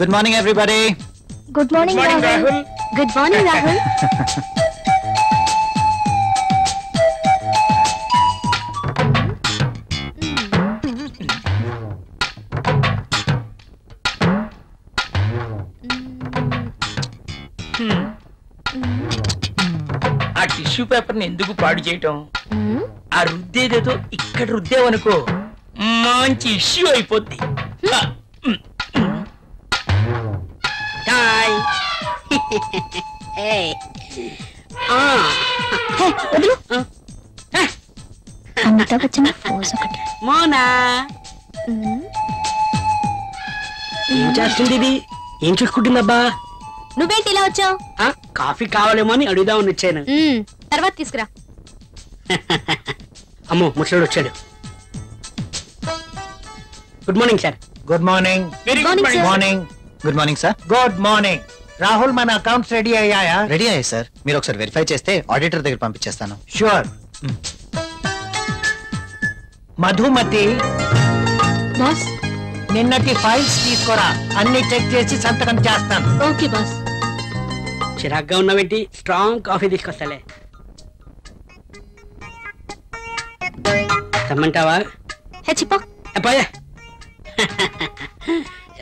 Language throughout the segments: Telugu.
Good morning everybody. Good morning Rahul. Good morning Rahul. ఆ టిష్యూ పేపర్ ని ఎందుకు పాడు చేయటం? ఆ రుద్దేదేదో ఇక్కడ రుద్దేవనుకో మంచి ఇష్యూ అయిపోద్ది. అమితాబ్ బచ్చన్ పోజ్ ఒకటి. మోనా ఏం చేస్తుంది ఇది? ఏం చూసుకుంటుందబ్బా? నువ్వేంటి ఇలా వచ్చావు? కాఫీ కావాలేమో అని అడుగుదామని వచ్చాను. తర్వాత తీసుకురా. అమ్మో ముసలుడు వచ్చాడు. Good morning sir. Good morning. Very Morning, good sir. Morning. Good morning sir. Good morning. Rahul, మన అకౌంట్స్ రెడీ అయ్యాయా? రెడీ అయ్యాయి సార్. మీరు ఒకసారి వెరిఫై చేస్తే ఆడిటర్ దగ్గర పంపించేస్తాను. షూర్. మధుమతి, బాస్. నిన్నటి ఫైల్స్ తీసుకురా. అన్ని చెక్ చేసి సంతకం చేస్తాను. Okay boss. చిరాగ్గా ఉన్నావేంటి? స్ట్రాంగ్ కాఫీ తీసుకొస్తాలే. రమ్మంటావా? హెచ్చిపా. పోయా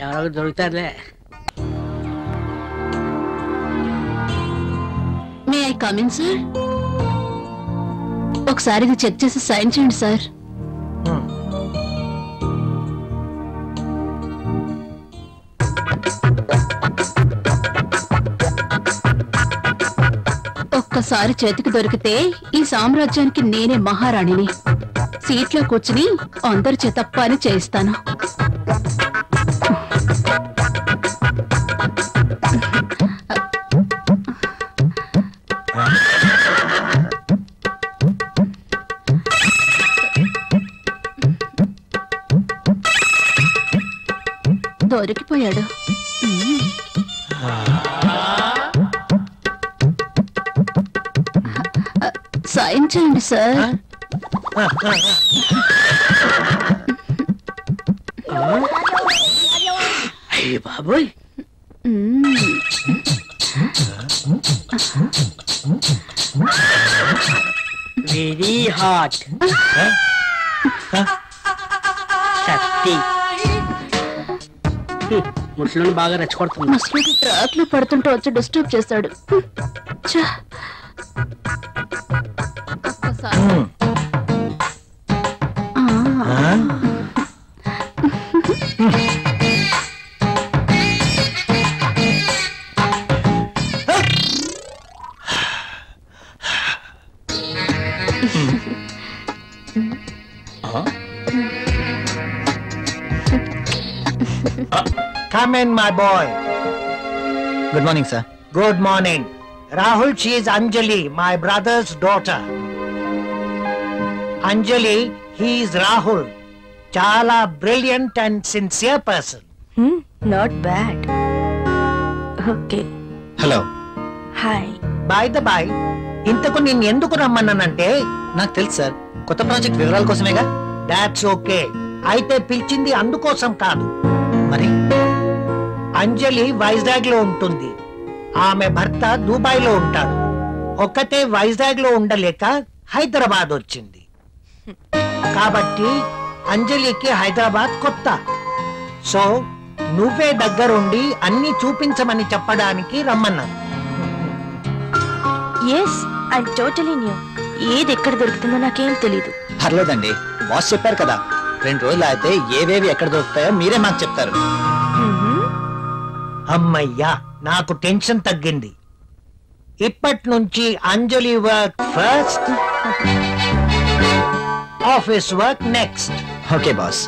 ఎవరో దొరుకుతారులే. May I come in sir? ఒకసారి ఇది చెక్ చేసి సైన్ చేయండి సార్. ఒక్కసారి చేతికి దొరికితే ఈ సామ్రాజ్యానికి నేనే మహారాణిని. సీట్లో కూర్చుని అందరి చేత పని చేయిస్తాను. దొరికిపోయాడు. సైన్ చేయండి సార్. అయ్యో బాబోయ్. Very hot. సత్తి ముసలిని బాగా రెచ్చగొడుతుంది. మసలుడి ట్రాక్ లో పడుతుంటే వచ్చి డిస్టర్బ్ చేస్తాడు. ఛ! ఒక్కసారి. Come in, my boy. Good morning sir. Good morning. Rahul, she is Anjali, my brother's daughter. Anjali, he is Rahul. Chala brilliant and sincere person. Not bad. Okay. Hello. Hi. By the by, ఇంతకు నిన్ను ఎందుకు రమ్మన్నానంటే, నాకు తెలుసు సార్, కొత్త ప్రాజెక్ట్ వివరాల కోసమేగా. That's okay. అయితే పిలిచింది అందుకోసం కాదు. మరి అంజలి వైజాగ్ లో ఉంటుంది. ఆమె భర్త దుబాయ్ లో ఉంటాడు. ఒక్కతే వైజాగ్ లో ఉండలేక హైదరాబాద్ వచ్చింది. కాబట్టి అంజలికి హైదరాబాద్ కొత్త. సో నువ్వే దగ్గరుండి అన్ని చూపించమని చెప్పడానికి రమ్మన్నాను. Yes, I totally new. ఏది ఎక్కడ దొరుకుతుందో నాకేం తెలీదు. పర్లేదండి, బాస్ చెప్పారు కదా, 2 రోజులు అయితే ఏవేవి ఎక్కడ దొరుకుతాయో మీరే మాకు చెప్తారు. అమ్మయ్యా, నాకు టెన్షన్ తగ్గింది. ఇప్పటి నుంచి Anjali work first, office work next. Okay boss.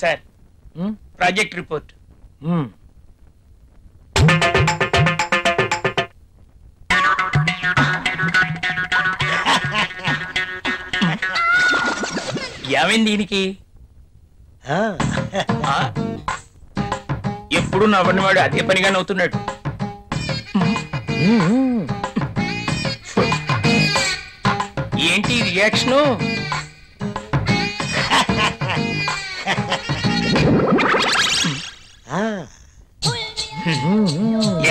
Sir project report. ఏమైంది దీనికి? ఎప్పుడు నవ్వని వాడు అదే పనిగా నవ్వుతున్నాడు. ఏంటి రియాక్షను?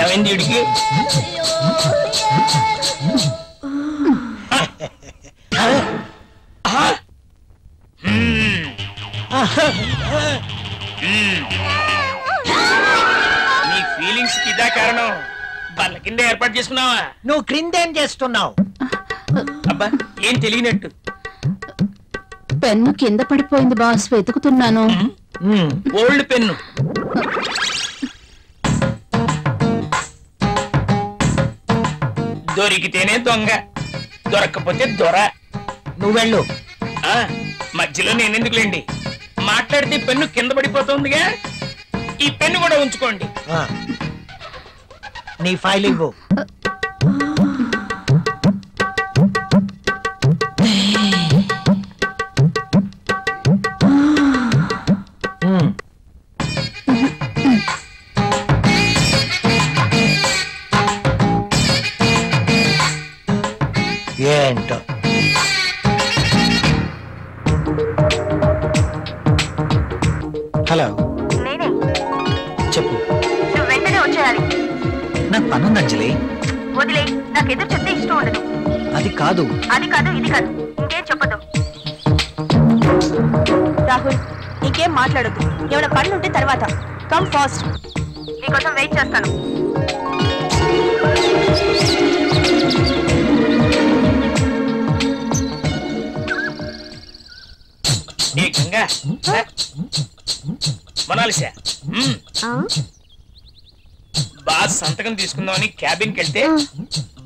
ఏమైంది వీడికి? నీ ఫీలింగ్స్ కి ఇదా కారణం? బల్ల కింద ఏర్పాటు చేసుకున్నావా? నువ్వు క్రిందేం చేస్తున్నావు? అబ్బా ఏం తెలియనట్టు. పెన్ను కింద పడిపోయింది బాస్, వెతుకుతున్నాను. Old pen. దొరికితేనే దొంగ, దొరక్కపోతే దొర. నువ్వెళ్ళు. మధ్యలో నేనెందుకులేండి, మాట్లాడితే పెన్ను కింద పడిపోతుందిగా. ఈ పెన్ను కూడా ఉంచుకోండి. నీ ఫైల్ ఇవ్వు. ఏంటో హలో, నేనే. చెప్పు. నువ్వు వెంటనే వచ్చేయాలి. నాకు పనుంది అంజలి. వదిలే, నాకు ఎదురు చెప్తే ఇష్టం ఉండదు. అది కాదు ఇది కాదు ఇంకేం చెప్పదు. రాహుల్, ఇంకేం మాట్లాడొద్దు. ఏమైనా పనులు ఉంటే తర్వాత. కమ్ ఫాస్ట్, నీకోసం వెయిట్ చేస్తాను. మనాలిసా బాస్ సంతకం తీసుకుందామని క్యాబిన్కి వెళ్తే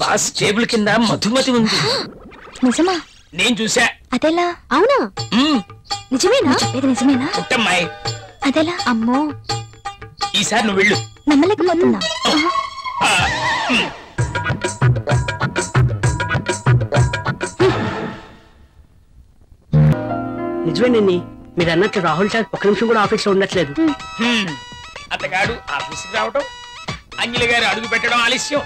బాస్ టేబుల్ కింద మధుమతి ఉంది. నిజమా? నేను చూసా. అదెలా? అవునా? నిజమేనా? ఇది నిజమేనా? పుట్టమ్మాయి. అదెలా? అమ్మో, ఈసారి నువ్వు వెళ్ళు. నమ్మలేకపోతున్నా. నిజమేనండి, మీరు అన్నట్లు రాహుల్ సార్ ఒక్క నిమిషం కూడా ఆఫీస్ లో ఉండట్లేదు. అతగాడు ఆఫీస్కి రావటం, అంజలి గారు అడుగు పెట్టడం ఆలస్యం,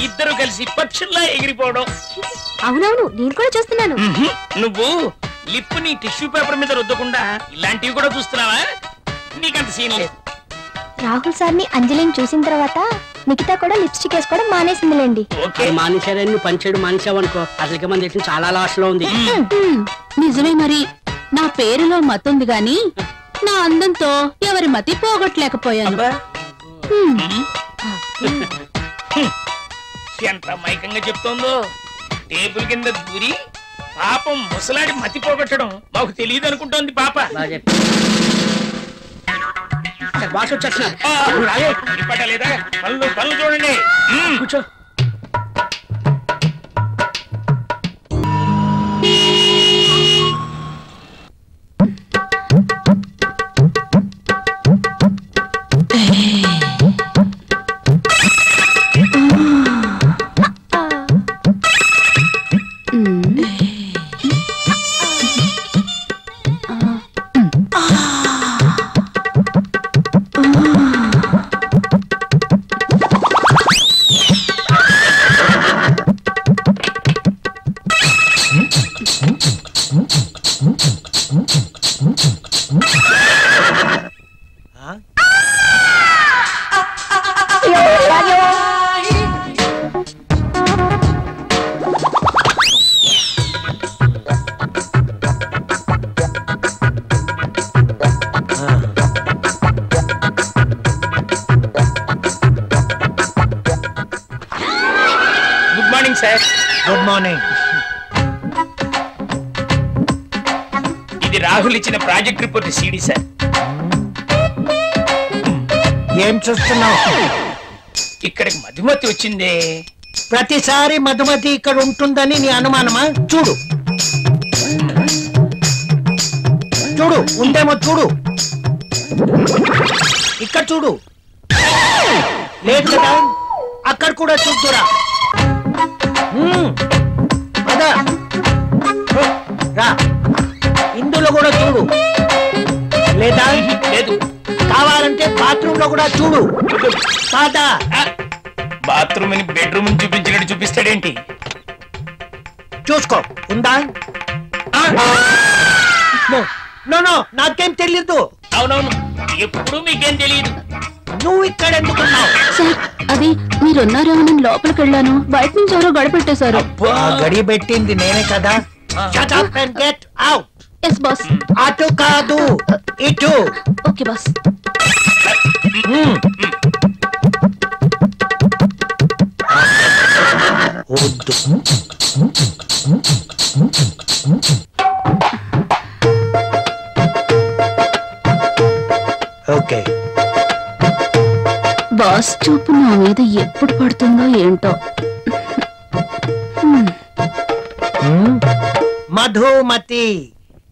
ఇద్దరు కలిసి పక్షుల్లా ఎగిరిపోవడం. అవునవును, నేను కూడా చూస్తున్నాను. నువ్వు లిప్ ని టిష్యూ పేపర్ మీద రుద్దకుండా ఇలాంటివి కూడా చూస్తున్నావా? నీకంత సీన్ లేదు. రాహుల్ సార్ని అంజలిని చూసిన తర్వాత నిఖిత కూడా లిప్స్టిక్ వేసుకోవడం మానేసిందిలేండి. మానేశారని పనిచేయడం మానేసావనుకో, అసలుకే మన దేశం చాలా లాస్ లో ఉంది. నిజమే, మరి నా పేరులో మతుంది గాని నా అందంతో ఎవరి మతి పోగొట్టలేకపోయాను. ఎంత మైకంగా చెప్తోందో. టేబుల్ కింద దూరి పాపం ముసలాడి మతి పోగొట్టడం మాకు తెలియదు అనుకుంటోంది పాప. బాస్ వచ్చేస్తున్నారు. పట్టలేదా? పనులు చూడండి. కూర్చో. Good morning sir. Good morning. ఇది రాహుల్ ఇచ్చిన ప్రాజెక్ట్ రిపోర్ట్ సీడీ సార్. ఏం చూస్తున్నావు? ఇక్కడికి మధుమతి వచ్చిందే. ప్రతిసారి మధుమతి ఇక్కడ ఉంటుందని నీ అనుమానమా? చూడు చూడు, ఉందేమో చూడు. ఇక్కడ చూడు. లేదు కదా, అక్కడ కూడా చూద్దురా. అదా రా, ఇందులో కూడా చూడు. లేదా లేదు. కావాలంటే బాత్రూమ్ లో కూడా చూడు. కాదా? బాత్రూమ్ ని బెడ్రూమ్ చూపించినట్టు చూపిస్తాడేంటి? చూసుకో. ఉందా? నో నో, నాకేం తెలీదు. అవునవును, ఎప్పుడు మీకేం తెలియదు. నువ్వు ఇక్కడ ఎందుకున్నావు? సార్ అది మీరున్నారా నేను లోపలికి వెళ్ళాను, బయట నుంచి ఎవరో గడపెట్టేశారు. ఆ గడి పెట్టింది నేనే కదా. Shut up and get out. Yes boss. అటు కాదు, ఇటు. Okay boss. వద్దు. ఓకే. బాస్ చూపు నా మీద ఎప్పుడు పడుతుందో ఏంటో. మధుమతి,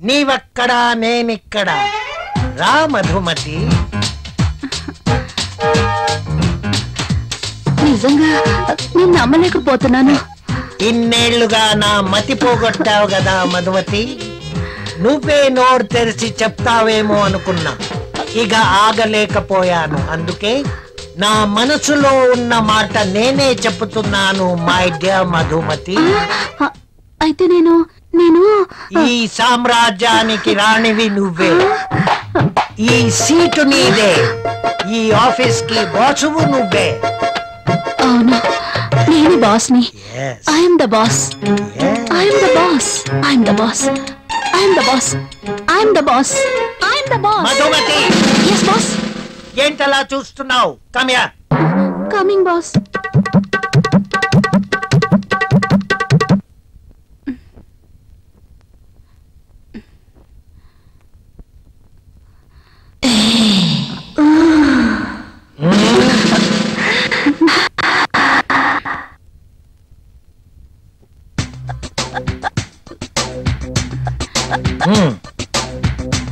నీవక్కడా నేనిక్కడ. రా మధుమతి. నిజంగా నేను నమ్మలేకపోతున్నాను. ఇన్నేళ్లుగా నా మతి పోగొట్టావు కదా మధుమతి. నువ్వే నోరు తెరిచి చెప్తావేమో అనుకున్నా, ఇక ఆగలేకపోయాను. అందుకే నా మనసులో ఉన్న మాట నేనే చెప్తున్నాను మై డియర్ మధుమతి. అయితే నేను ఈ సామ్రాజ్యానికి రాణివి నువ్వే. ఈ సీటు నీదే. ఈ ఆఫీస్ కి బాసువు నువ్వే. అవును, నేను బాస్ని. Yes. I'm the boss. Yes. I'm the boss. I'm the boss. I'm the boss. I'm the boss. I'm the boss. Madhumathi, yes boss. ఏంటలా చూస్తున్నావు? కమ్యా. Coming boss.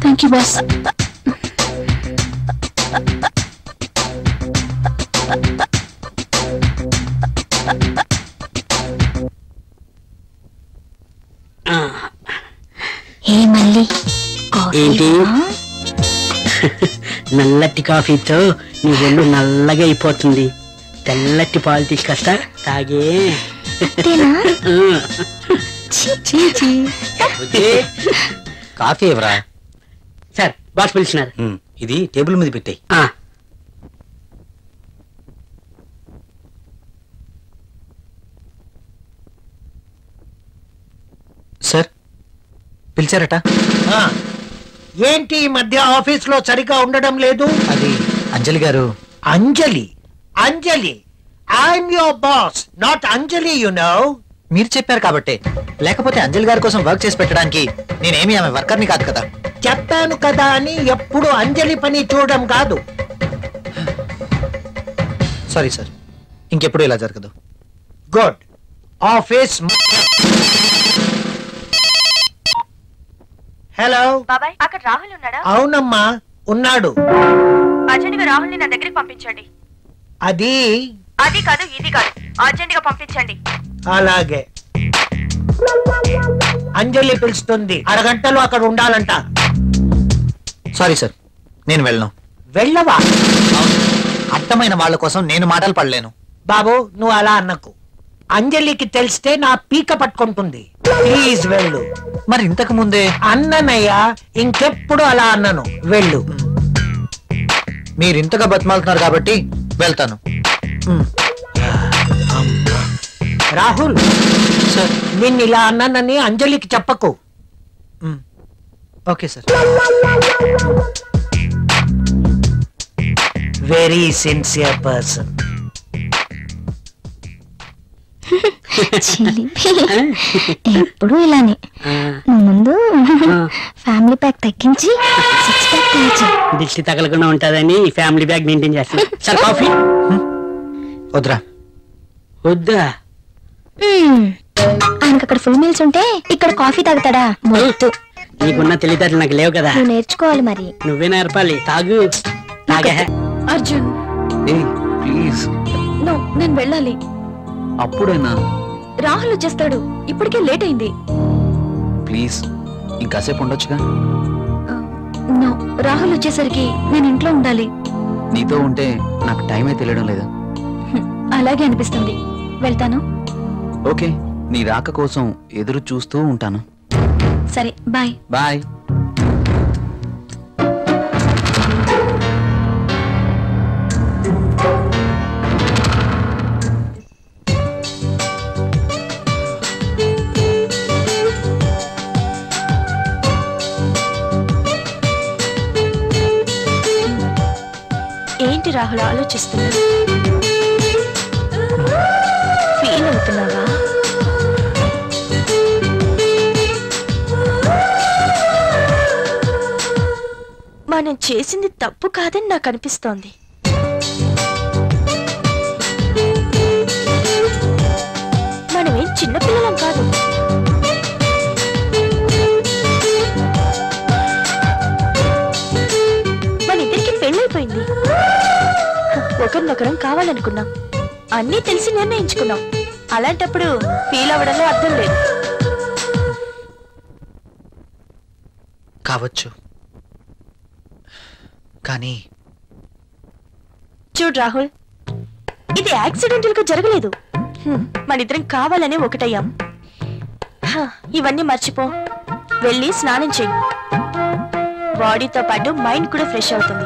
Thank you boss. ఏ మళ్ళీ ఏంటి నల్లటి కాఫీతో నీ ఒళ్ళు నల్లగా అయిపోతుంది. తెల్లటి పాలు తీసుకొస్తా, తాగే. కాఫీ ఎవరా? సార్ బాస్ పిలిచినారు. ఇది టేబుల్ మీద పెట్టాయి. సార్ పిలిచారట. ఏంటి ఈ మధ్య ఆఫీస్ లో సరిగా ఉండడం లేదు? అది Anjali garu. Anjali? Anjali, I'm your boss, not Anjali, you know. మీరు చెప్పారు కాబట్టి, లేకపోతే అంజలి గారి కోసం వర్క్ చేసి పెట్టడానికి నేనేమి ఆమె వర్కర్ని కాదు కదా. చెప్పాను కదా అని ఎప్పుడు అంజలి పని చూడడం కాదు. సారీ సార్, ఇంకెప్పుడు ఇలా జరగదు. గుడ్. ఆఫీస్. హలో బాబాయ్, అక్కడ రాహుల్ ఉన్నాడా? అవునమ్మా, ఉన్నాడు. అర్జెంట్ గా రాహుల్ ని నా దగ్గరికి పంపించండి. అది కాదు, ఇది కాదు, అర్జెంట్ గా పంపించండి. అలాగే. అంజలి పిలుస్తుంది, అరగంటలో అక్కడ ఉండాలంట. సారీ సార్, నేను వెళ్ళను. వెళ్ళవా? అర్థమైన వాళ్ళ కోసం నేను మాటలు పడలేను. బాబు, నువ్వు అలా అన్నకు. అంజలికి తెలిస్తే నా పీక పట్టుకుంటుంది. ప్లీజ్ వెళ్ళు. మరి ఇంతకు ముందే అన్ననయ్యా, ఇంకెప్పుడు అలా అన్నను. వెళ్ళు. మీరు ఇంతగా బతిమాలుతున్నారు కాబట్టి వెళ్తాను. రాహుల్ సార్. నిన్ను ఇలా అన్నానని అంజలికి చెప్పకు. Okay sir. Very sincere person. ఎప్పుడు ఇలానే. నువ్వు ముందు ఫ్యామిలీ ప్యాక్ తగ్గించి 6 ప్యాక్ తగ్గించి దిష్టి తగలకుండా ఉంటుందని ఫ్యామిలీ బ్యాగ్ మెయింటైన్ చేస్తాను. సార్ కాఫీ వద్దురా. వద్దా? ఆయనకు అక్కడ ఫుల్ మీల్స్ ఉంటే ఇక్కడ కాఫీ తాగుతాడా? వద్దు. నీకున్న తెలివితేటలు నాకు లేవు కదా. నువ్వు నేర్చుకోవాలి మరి. నువ్వే నేర్పాలి. తాగు తాగే. అర్జున్ ప్లీజ్. నో, నేను వెళ్ళాలి. అప్పుడేనా? రాహుల్ వచ్చేస్తాడు, ఇప్పటికే లేట్ అయింది. ప్లీజ్ ఇంకాసేపు ఉండొచ్చుగా. నో, రాహుల్ వచ్చేసరికి నేను ఇంట్లో ఉండాలి. నీతో ఉంటే నాకు టైమే తెలియడం లేదు. అలాగే అనిపిస్తుంది. వెళ్తాను. ఓకే, నీ రాక కోసం ఎదురు చూస్తూ ఉంటాను. సరే, బాయ్. బాయ్. ఏంటి రాహుల్ ఆలోచిస్తున్నావు? ఫీల్ అవుతున్నావా? మనం చేసింది తప్పు కాదని నాకు అనిపిస్తోంది. మనమేం చిన్నపిల్లలం కాదు. మన ఇద్దరికి పెళ్ళైపోయింది. ఒకరినొకరం కావాలనుకున్నాం, అన్నీ తెలిసి నిర్ణయించుకున్నాం. అలాంటప్పుడు ఫీల్ అవ్వడంలో అర్థం లేదు. కావచ్చు, కానీ చూడు రాహుల్, ఇది యాక్సిడెంటల్ గా జరగలేదు. మనిద్దరం కావాలనే ఒకటయ్యాం. ఇవన్నీ మర్చిపో, వెళ్ళి స్నానం చెయ్యి. బాడీతో పాటు మైండ్ కూడా ఫ్రెష్ అవుతుంది.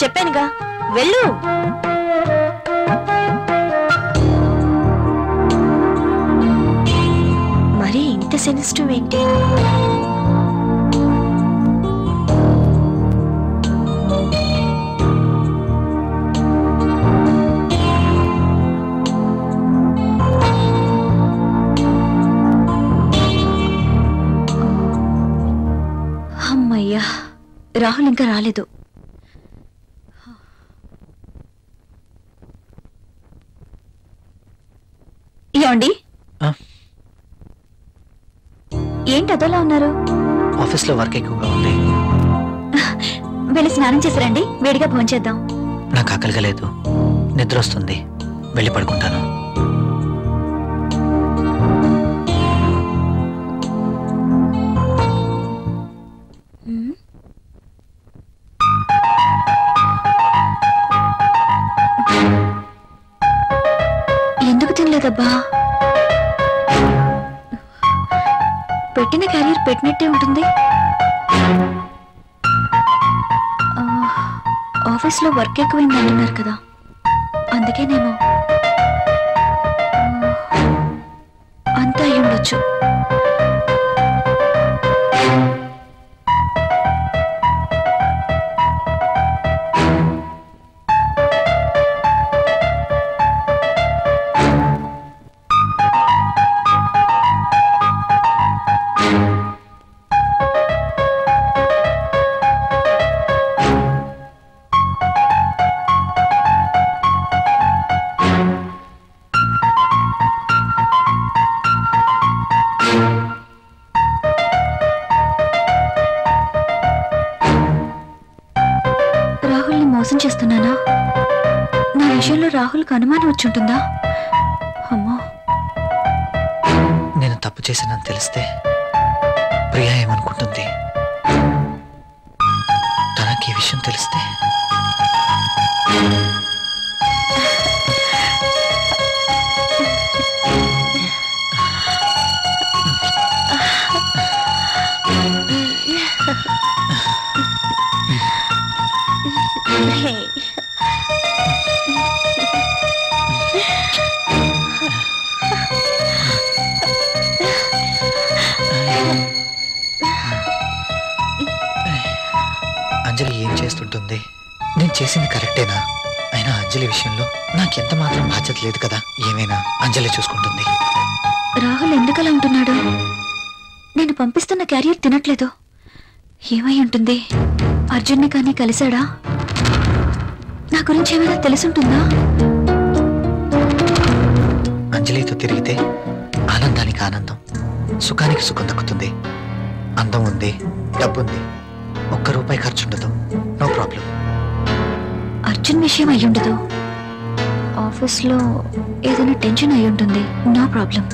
చెప్పానుగా, వెళ్ళు. మరి ఇంత సెన్సిటివ్ ఏంటి? అమ్మయ్యా, రాహుల్ ఇంకా రాలేదు. ఏమండి, ఏంటి అదోలా ఉన్నారు? ఆఫీస్లో వర్క్ ఎక్కువగా ఉంది. వెళ్ళి స్నానం చేసిరండి, వేడిగా భోంచేద్దాం. నాకు ఆకలిగా లేదు, నిద్ర వస్తుంది, వెళ్ళి పడుకుంటాను. ఎందుకు తినలేదబ్బా? పెట్టిన క్యారియర్ పెట్టినట్టే ఉంటుంది. ఆఫీస్లో వర్క్ ఎక్కువైంది అంటున్నారు కదా, అందుకేనేమో. అంతా అయి ఉండొచ్చు. మోసం చేస్తున్నానా? నా విషయంలో రాహుల్కి అనుమానం వచ్చుంటుందా? అమ్మో, నేను తప్పు చేశానని తెలిస్తే ప్రియా ఏమనుకుంటుంది? తనకి ఈ విషయం తెలిస్తే అంజలి ఏం చేస్తుంటుంది? నేను చేసింది కరెక్టేనా? అయినా అంజలి విషయంలో నాకెంత మాత్రం బాధ్యత లేదు కదా. ఏమైనా అంజలి చూసుకుంటుంది. రాహుల్ ఎందుకలా ఉంటున్నాడు? నేను పంపిస్తున్న క్యారియర్ తినట్లేదు. ఏమై ఉంటుంది? అర్జున్ని కానీ కలిశాడా? నా గురించి ఏమైనా తెలుసుంటుందా? అంజలితో తిరిగితే ఆనందానికి ఆనందం, సుఖానికి సుఖం దక్కుతుంది. అందం ఉంది, డబ్బుంది, ₹1 ఖర్చు ఉండదు. No problem. అర్జున్ విషయం అయ్యుండదు. ఆఫీస్లో ఏదైనా టెన్షన్ అయ్యుంటుంది. No problem.